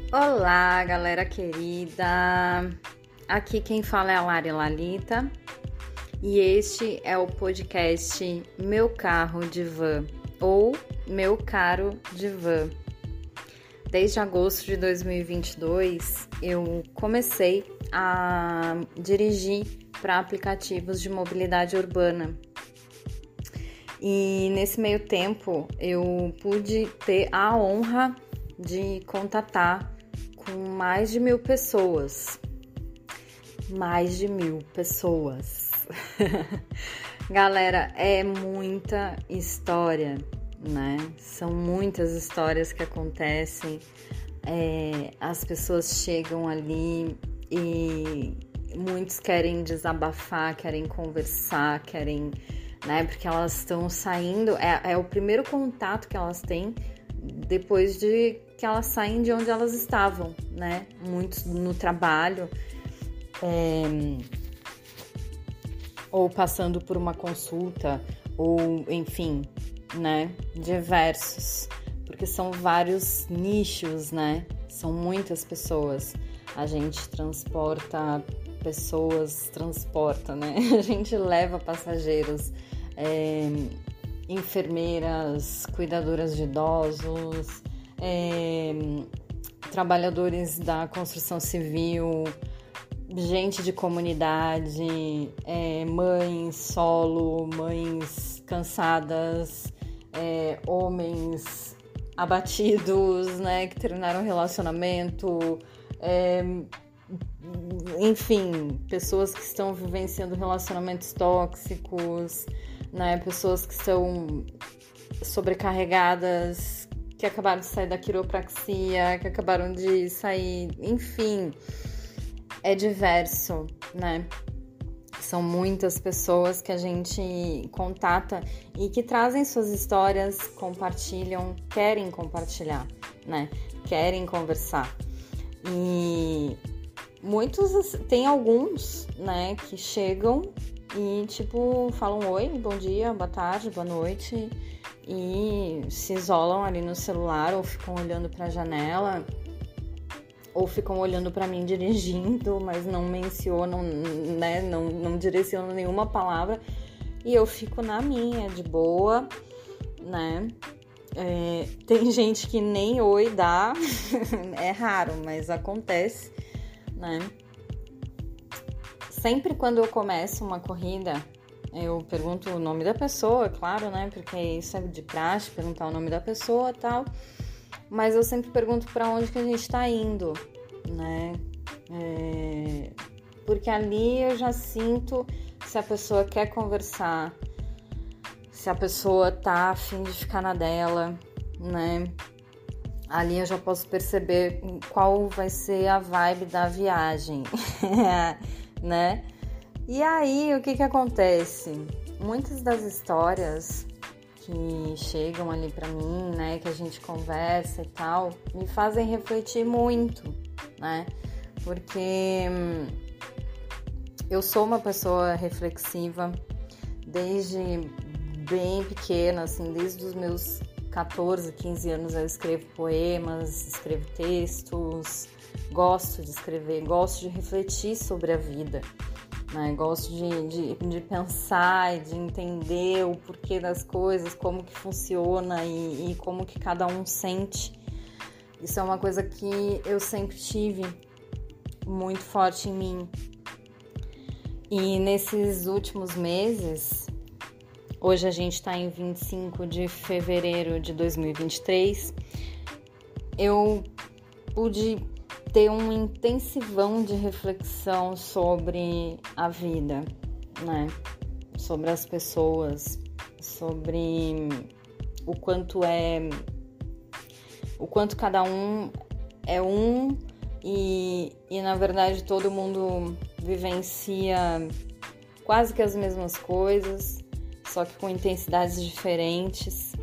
Olá, galera querida! Aqui quem fala é a Lari Lalita e este é o podcast Meu Carro de Van ou Meu Caro de Van. Desde agosto de 2022 eu comecei a dirigir para aplicativos de mobilidade urbana. E nesse meio tempo eu pude ter a honra de contatar com mais de 1.000 pessoas. Mais de 1.000 pessoas. Galera, é muita história, né? São muitas histórias que acontecem. As pessoas chegam ali e muitos querem desabafar, querem conversar, querem, né? Porque elas estão saindo, é o primeiro contato que elas têm depois de que elas saem de onde elas estavam, né? Muitos no trabalho, ou passando por uma consulta, ou enfim, né? Diversos, porque são vários nichos, né? São muitas pessoas. A gente transporta pessoas, né? A gente leva passageiros, enfermeiras, cuidadoras de idosos, trabalhadores da construção civil, gente de comunidade, mães solo, mães cansadas, homens abatidos, né, que terminaram o relacionamento, enfim, pessoas que estão vivenciando relacionamentos tóxicos, né, pessoas que são sobrecarregadas, que acabaram de sair da quiropraxia, que acabaram de sair, enfim, é diverso, né? São muitas pessoas que a gente contata e que trazem suas histórias, compartilham, querem compartilhar, né? Querem conversar. E tem alguns, né, que chegam e, tipo, falam oi, bom dia, boa tarde, boa noite, e se isolam ali no celular ou ficam olhando para a janela ou ficam olhando para mim dirigindo, mas não mencionam, né, não direcionam nenhuma palavra, e eu fico na minha, de boa, né? Tem gente que nem oi dá, é raro, mas acontece, né? Sempre quando eu começo uma corrida, eu pergunto o nome da pessoa, claro, né? Porque isso é de praxe, perguntar o nome da pessoa e tal. Mas eu sempre pergunto para onde que a gente tá indo, né? Porque ali eu já sinto se a pessoa quer conversar, se a pessoa tá a fim de ficar na dela, né? Ali eu já posso perceber qual vai ser a vibe da viagem, né? E aí, o que acontece? Muitas das histórias que chegam ali pra mim, né, que a gente conversa e tal, me fazem refletir muito, né? Porque eu sou uma pessoa reflexiva desde bem pequena, assim, desde os meus 14, 15 anos eu escrevo poemas, escrevo textos, gosto de escrever, gosto de refletir sobre a vida, né? Gosto de pensar e de entender o porquê das coisas, como que funciona e como que cada um sente. Isso é uma coisa que eu sempre tive muito forte em mim. E nesses últimos meses, hoje a gente está em 25 de fevereiro de 2023, eu pude ter um intensivão de reflexão sobre a vida, né? Sobre as pessoas, sobre o quanto cada um é um e na verdade todo mundo vivencia quase que as mesmas coisas, só que com intensidades diferentes.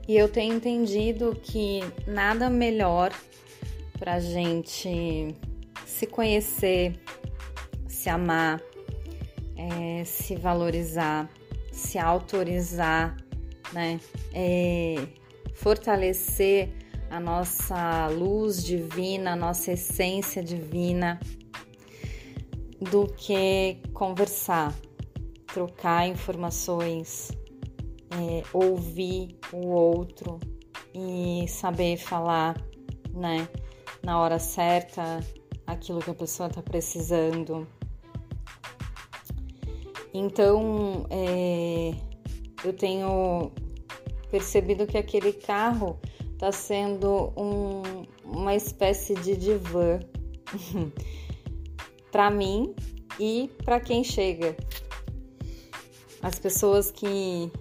E eu tenho entendido que nada melhor pra gente se conhecer, se amar, se valorizar, se autorizar, né? Fortalecer a nossa luz divina, a nossa essência divina, do que conversar, trocar informações, ouvir o outro e saber falar, né, na hora certa, aquilo que a pessoa está precisando. Então, eu tenho percebido que aquele carro está sendo uma espécie de divã para mim e para quem chega. As pessoas que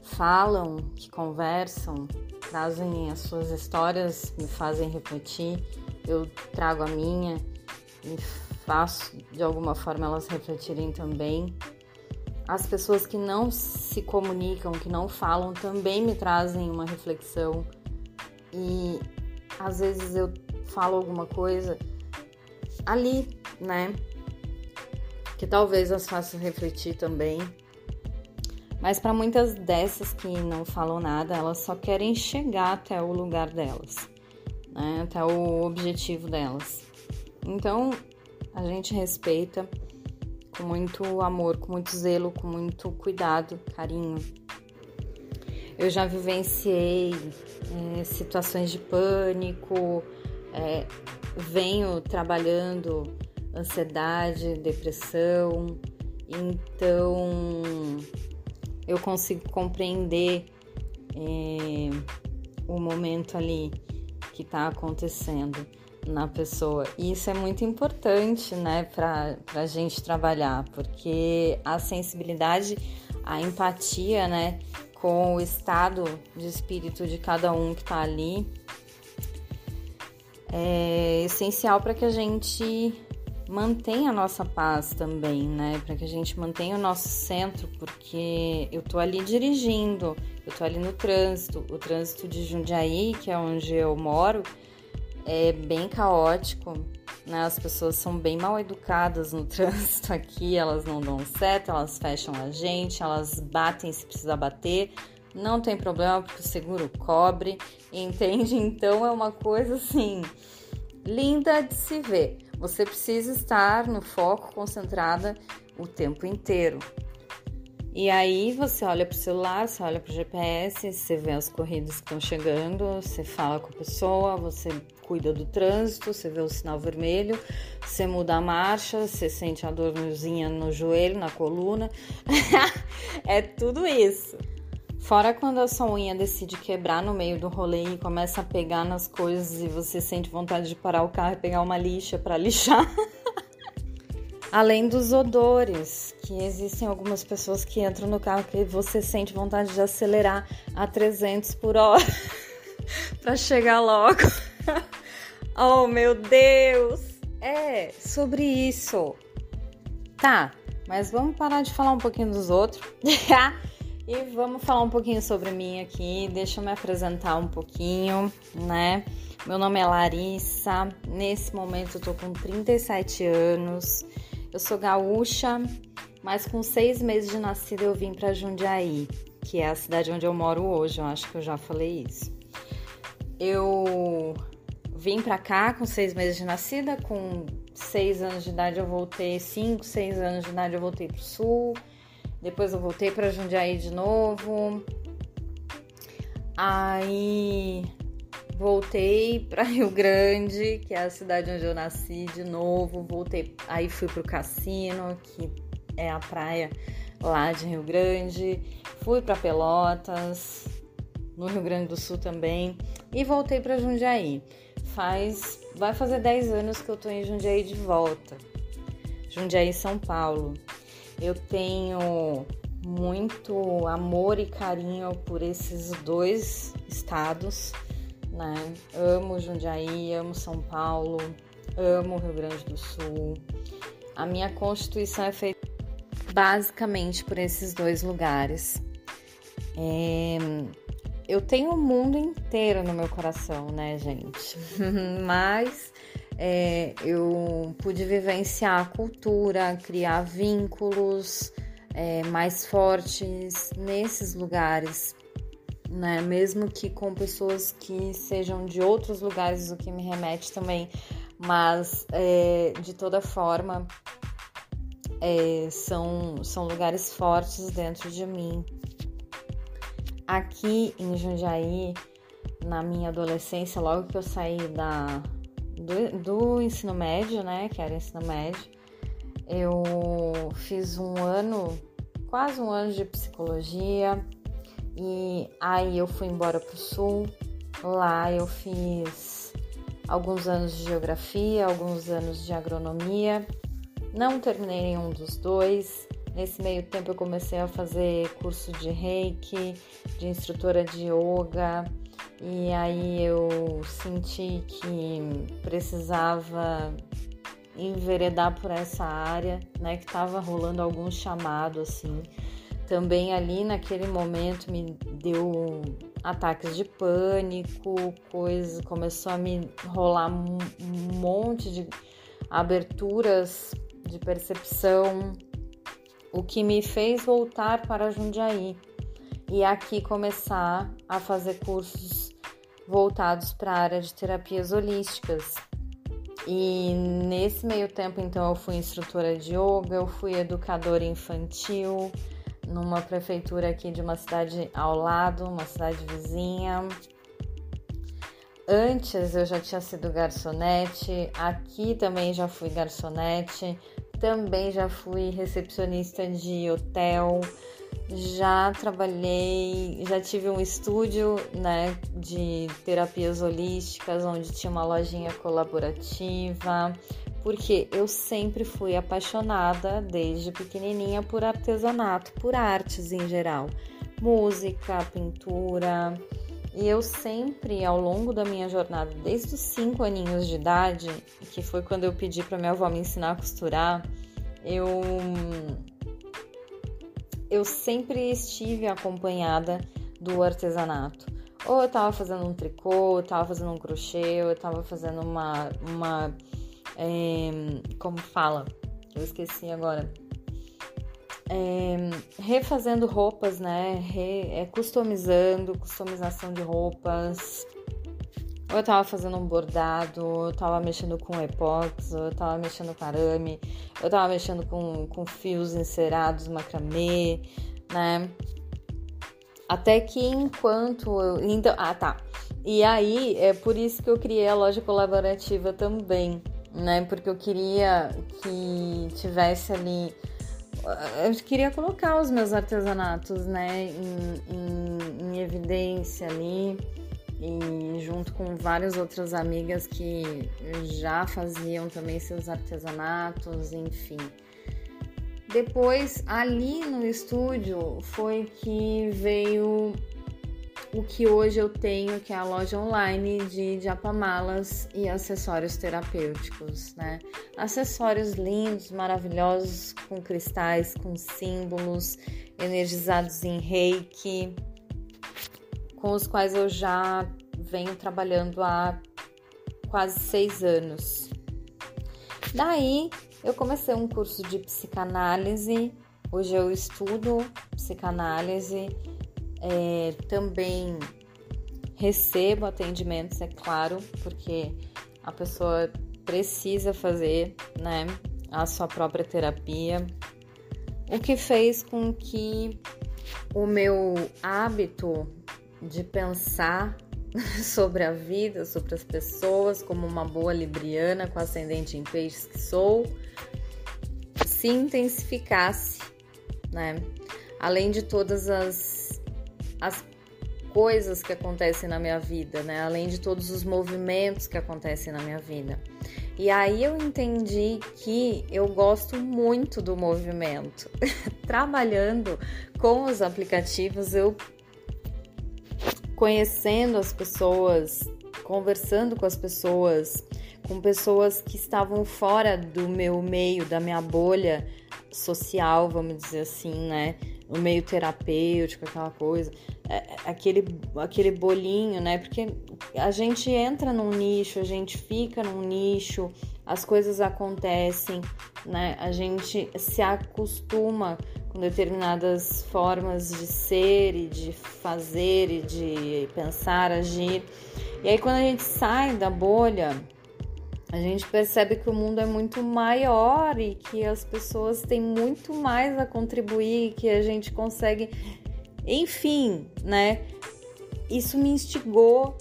falam, que conversam, trazem as suas histórias, me fazem refletir, eu trago a minha e faço de alguma forma elas refletirem também. As pessoas que não se comunicam, que não falam, também me trazem uma reflexão e às vezes eu falo alguma coisa ali, né, que talvez as faça refletir também. Mas para muitas dessas que não falam nada, elas só querem chegar até o lugar delas, né, até o objetivo delas. Então, a gente respeita com muito amor, com muito zelo, com muito cuidado, carinho. Eu já vivenciei situações de pânico, venho trabalhando ansiedade, depressão, então eu consigo compreender o momento ali que está acontecendo na pessoa. E isso é muito importante, né, pra gente trabalhar, porque a sensibilidade, a empatia, né, com o estado de espírito de cada um que tá ali é essencial para que a gente mantenha a nossa paz também, né, para que a gente mantenha o nosso centro, porque eu tô ali dirigindo, eu tô ali no trânsito, o trânsito de Jundiaí, que é onde eu moro, é bem caótico, né? As pessoas são bem mal educadas no trânsito aqui, elas não dão certo, elas fecham a gente, elas batem se precisar bater, não tem problema porque o seguro cobre, entende? Então é uma coisa assim, linda de se ver. Você precisa estar no foco, concentrada o tempo inteiro. E aí você olha pro celular, você olha pro GPS, você vê as corridas que estão chegando, você fala com a pessoa, você cuida do trânsito, você vê o sinal vermelho, você muda a marcha, você sente a dorzinha no joelho, na coluna. É tudo isso. Fora quando a sua unha decide quebrar no meio do rolê e começa a pegar nas coisas e você sente vontade de parar o carro e pegar uma lixa para lixar. Além dos odores, que existem algumas pessoas que entram no carro que você sente vontade de acelerar a 300 por hora para chegar logo. Oh, meu Deus! É sobre isso. Tá, mas vamos parar de falar um pouquinho dos outros e vamos falar um pouquinho sobre mim aqui. Deixa eu me apresentar um pouquinho, né? Meu nome é Larissa, nesse momento eu tô com 37 anos. Eu sou gaúcha, mas com 6 meses de nascida eu vim para Jundiaí, que é a cidade onde eu moro hoje, eu acho que eu já falei isso. Eu vim para cá com 6 meses de nascida, com 6 anos de idade eu voltei, 5, 6 anos de idade eu voltei pro sul, depois eu voltei para Jundiaí de novo, aí voltei para Rio Grande, que é a cidade onde eu nasci de novo, voltei, aí fui pro Cassino, que é a praia lá de Rio Grande, fui para Pelotas, no Rio Grande do Sul também, e voltei para Jundiaí. Vai fazer 10 anos que eu tô em Jundiaí de volta, Jundiaí, São Paulo. Eu tenho muito amor e carinho por esses dois estados, né? Amo Jundiaí, amo São Paulo, amo Rio Grande do Sul. A minha constituição é feita basicamente por esses dois lugares. Eu tenho o mundo inteiro no meu coração, né, gente? Mas eu pude vivenciar a cultura, criar vínculos mais fortes nesses lugares, né? Mesmo que com pessoas que sejam de outros lugares, o que me remete também, mas de toda forma são lugares fortes dentro de mim. Aqui em Jundiaí, na minha adolescência, logo que eu saí do ensino médio, né, que era ensino médio, eu fiz quase um ano de psicologia, e aí eu fui embora pro sul. Lá eu fiz alguns anos de geografia, alguns anos de agronomia, não terminei nenhum dos dois. Nesse meio tempo eu comecei a fazer curso de Reiki, de instrutora de yoga, e aí eu senti que precisava enveredar por essa área, né, que estava rolando algum chamado, assim. Também ali naquele momento me deu ataques de pânico, começou a me rolar um monte de aberturas de percepção, o que me fez voltar para Jundiaí e aqui começar a fazer cursos voltados para a área de terapias holísticas. E nesse meio tempo, então, eu fui instrutora de yoga, eu fui educadora infantil numa prefeitura aqui de uma cidade ao lado, uma cidade vizinha. Antes eu já tinha sido garçonete, aqui também já fui garçonete, também já fui recepcionista de hotel, já trabalhei, já tive um estúdio, né, de terapias holísticas, onde tinha uma lojinha colaborativa, porque eu sempre fui apaixonada, desde pequenininha, por artesanato, por artes em geral, música, pintura. E eu sempre, ao longo da minha jornada, desde os 5 aninhos de idade, que foi quando eu pedi para minha avó me ensinar a costurar, eu sempre estive acompanhada do artesanato. Ou eu estava fazendo um tricô, ou eu estava fazendo um crochê, ou eu estava fazendo como fala? Eu esqueci agora. Refazendo roupas, né? Customização de roupas. Ou eu tava fazendo um bordado, ou eu tava mexendo com epox, ou eu tava mexendo com arame, eu tava mexendo com fios encerados, macramê, né? Até que enquanto eu... Então, E aí, é por isso que eu criei a loja colaborativa também, né? Porque eu queria que tivesse ali... Eu queria colocar os meus artesanatos, né, em evidência ali, e junto com várias outras amigas que já faziam também seus artesanatos, enfim. Depois, ali no estúdio, foi que veio o que hoje eu tenho, que é a loja online de japamalas e acessórios terapêuticos, né? Acessórios lindos, maravilhosos, com cristais, com símbolos, energizados em Reiki, com os quais eu já venho trabalhando há quase 6 anos. Daí, eu comecei um curso de psicanálise. Hoje eu estudo psicanálise. Também recebo atendimentos, é claro, porque a pessoa precisa fazer, né, a sua própria terapia, o que fez com que o meu hábito de pensar sobre a vida, sobre as pessoas, como uma boa libriana com ascendente em peixes que sou, se intensificasse, né? Além de todas as coisas que acontecem na minha vida, né? Além de todos os movimentos que acontecem na minha vida. E aí eu entendi que eu gosto muito do movimento. Trabalhando com os aplicativos, eu conhecendo as pessoas, conversando com as pessoas, com pessoas que estavam fora do meu meio, da minha bolha social, vamos dizer assim, né? O meio terapêutico, aquela coisa, aquele bolinho, né? Porque a gente entra num nicho, a gente fica num nicho, as coisas acontecem, né? A gente se acostuma com determinadas formas de ser e de fazer e de pensar, agir. E aí quando a gente sai da bolha, a gente percebe que o mundo é muito maior e que as pessoas têm muito mais a contribuir, que a gente consegue, enfim, né? Isso me instigou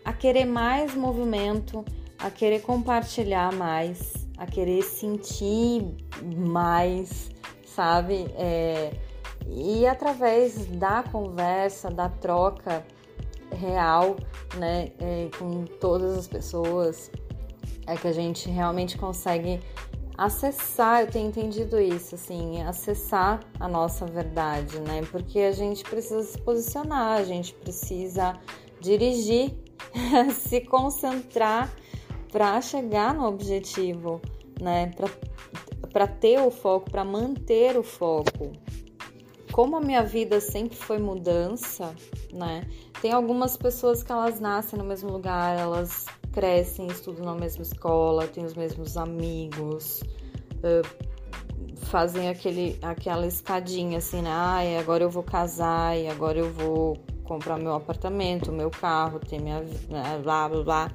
a querer mais movimento, a querer compartilhar mais, a querer sentir mais, sabe? E através da conversa, da troca real, né, com todas as pessoas, é que a gente realmente consegue acessar, eu tenho entendido isso, assim, acessar a nossa verdade, né? Porque a gente precisa se posicionar, a gente precisa dirigir, se concentrar para chegar no objetivo, né? Para ter o foco, para manter o foco. Como a minha vida sempre foi mudança, né? Tem algumas pessoas que elas nascem no mesmo lugar, elas crescem, estudam na mesma escola, têm os mesmos amigos, fazem aquela escadinha assim, né? Ai, agora eu vou casar e agora eu vou comprar meu apartamento, meu carro, ter minha blá blá blá.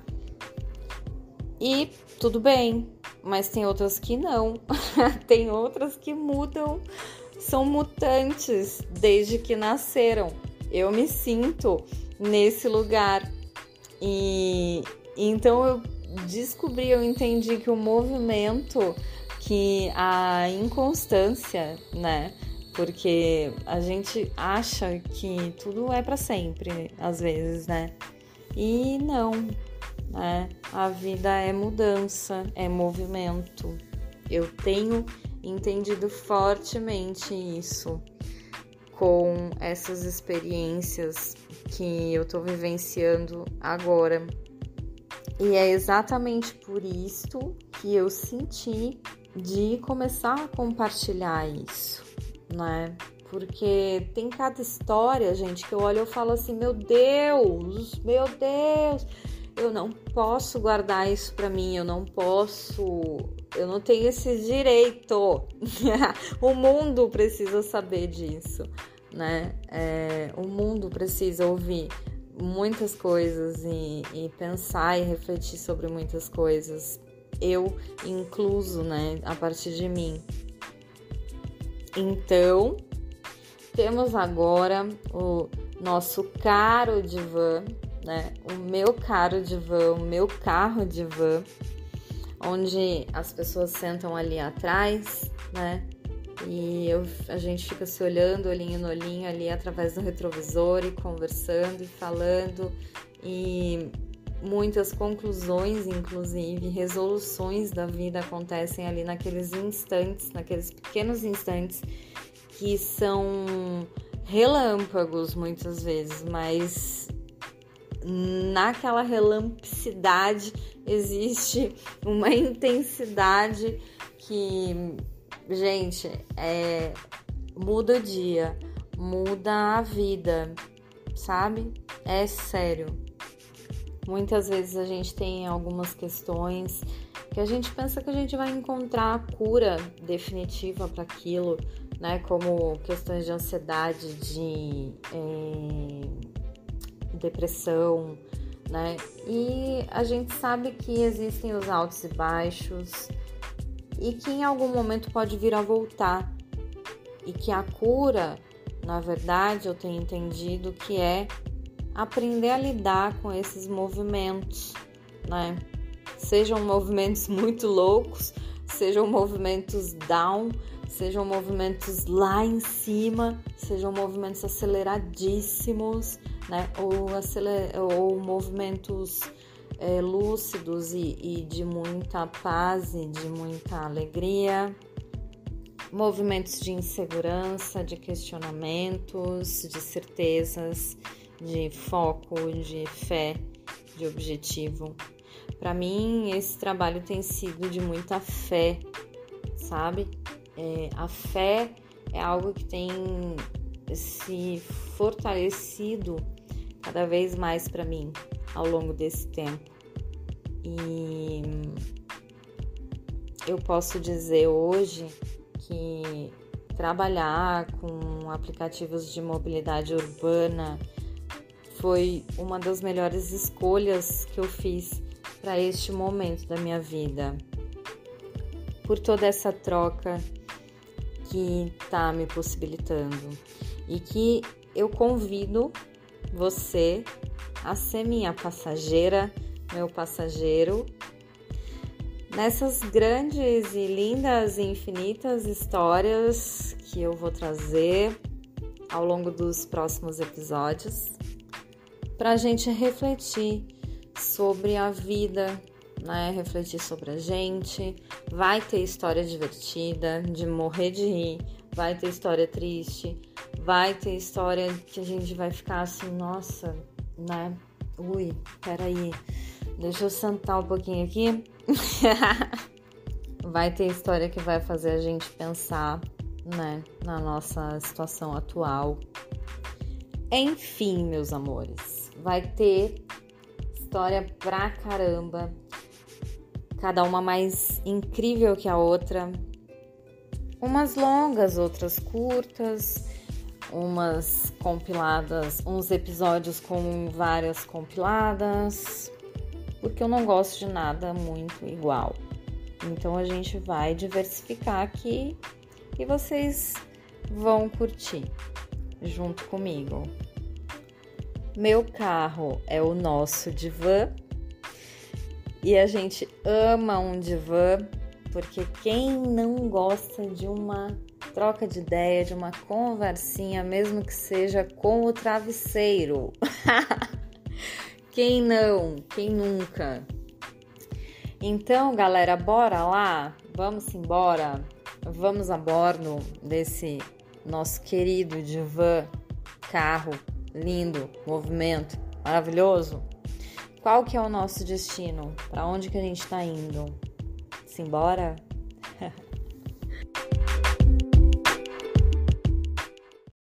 E tudo bem, mas tem outras que não. Tem outras que mudam, são mutantes desde que nasceram. Eu me sinto nesse lugar. E então eu descobri, eu entendi que o movimento, que a inconstância, né? Porque a gente acha que tudo é para sempre, às vezes, né? E não, né? A vida é mudança, é movimento. Eu tenho entendido fortemente isso com essas experiências que eu tô vivenciando agora. E é exatamente por isso que eu senti de começar a compartilhar isso, né? Porque tem cada história, gente, que eu olho e eu falo assim, meu Deus, eu não posso guardar isso pra mim, eu não tenho esse direito. O mundo precisa saber disso, né? O mundo precisa ouvir muitas coisas e pensar e refletir sobre muitas coisas, eu incluso, né, a partir de mim. Então, temos agora o nosso caro divã, né, o meu caro divã, o meu carro divã, onde as pessoas sentam ali atrás, né, e a gente fica se olhando, olhinho no olhinho ali através do retrovisor e conversando e falando, e muitas conclusões, inclusive resoluções da vida acontecem ali naqueles instantes, naqueles pequenos instantes que são relâmpagos muitas vezes, mas naquela relampicidade existe uma intensidade que, gente, muda o dia, muda a vida, sabe? É sério. Muitas vezes a gente tem algumas questões que a gente pensa que a gente vai encontrar a cura definitiva para aquilo, né? Como questões de ansiedade, de depressão, né? E a gente sabe que existem os altos e baixos e que em algum momento pode vir a voltar. E que a cura, na verdade, eu tenho entendido que é aprender a lidar com esses movimentos, né? Sejam movimentos muito loucos, sejam movimentos down, sejam movimentos lá em cima, sejam movimentos aceleradíssimos, né? Ou movimentos lúcidos e de muita paz e de muita alegria. Movimentos de insegurança, de questionamentos, de certezas, de foco, de fé, de objetivo. Para mim, esse trabalho tem sido de muita fé, sabe? A fé é algo que tem se fortalecido cada vez mais para mim ao longo desse tempo. E eu posso dizer hoje que trabalhar com aplicativos de mobilidade urbana foi uma das melhores escolhas que eu fiz para este momento da minha vida. Por toda essa troca que está me possibilitando e que eu convido você a ser minha passageira, meu passageiro, nessas grandes e lindas e infinitas histórias que eu vou trazer ao longo dos próximos episódios, para a gente refletir sobre a vida, né? Refletir sobre a gente. Vai ter história divertida, de morrer de rir, vai ter história triste, vai ter história que a gente vai ficar assim, nossa, né? Ui, peraí, deixa eu sentar um pouquinho aqui. Vai ter história que vai fazer a gente pensar, né, na nossa situação atual. Enfim, meus amores, vai ter história pra caramba, cada uma mais incrível que a outra, umas longas, outras curtas, umas compiladas, uns episódios com várias compiladas, porque eu não gosto de nada muito igual. Então a gente vai diversificar aqui e vocês vão curtir junto comigo. Meu carro é o nosso divã e a gente ama um divã, porque quem não gosta de uma troca de ideia, de uma conversinha, mesmo que seja com o travesseiro? Quem não? Quem nunca? Então, galera, bora lá? Vamos embora? Vamos a bordo desse nosso querido divã, carro lindo, movimento maravilhoso? Qual que é o nosso destino? Para onde que a gente tá indo? Simbora?